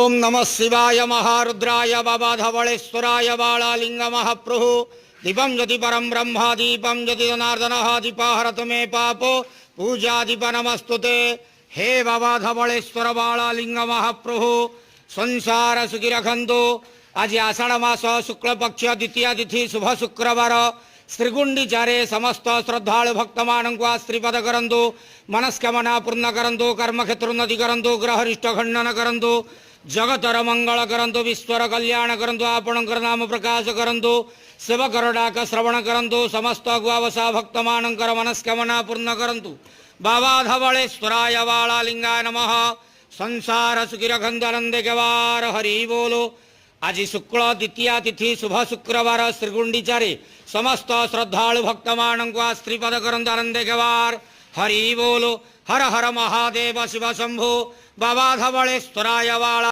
ओम नमः शिवाय महारुद्राय बाबा धवलेश्वराय बालालिंग महाप्रभु दीपम यदि परम ब्रह्म दीपम यदि जनार्दन दीपाहरत मे पापो पूजा दीप नमस्तुते। हे बाबा धवलेश्वर बालालिंग महाप्रभु संसार सुखी रखंतु। आज आषाढ़ मास शुक्ल पक्ष द्वितीय तिथि शुभ शुक्रवार श्रीगुंडीचारे समस्त श्रद्धालु भक्त मानक श्रीपद करंतु। मनस्कामना पूर्ण करंतु। कर्मक्षेत्रोन्नति करंतु। ग्रहरिष्ट खंडन करंतु। जगतर मंगल करंतु। विश्वर कल्याण करंतु। आपणकर नाम प्रकाश करंतु। सेवकर डाक श्रवण करंतु। समस्त गुआवसा भक्त मानकर मनस्कामना पूर्ण करंतु। बाबा धवलेश्वराय बालालिंगाय नमः। संसार सुखी रखंतु। आनंदे केवार हरि बोलो। आज शुक्ल द्वितीय तिथि शुभ शुक्रवार श्रीगुंडीचारे समस्त श्रद्धालु भक्त मानक श्रीपद करंतु। आनंदे केवार हरि बोलो। हर हर महादेव शिव शंभो। बाबा धवलेश्वराय बाला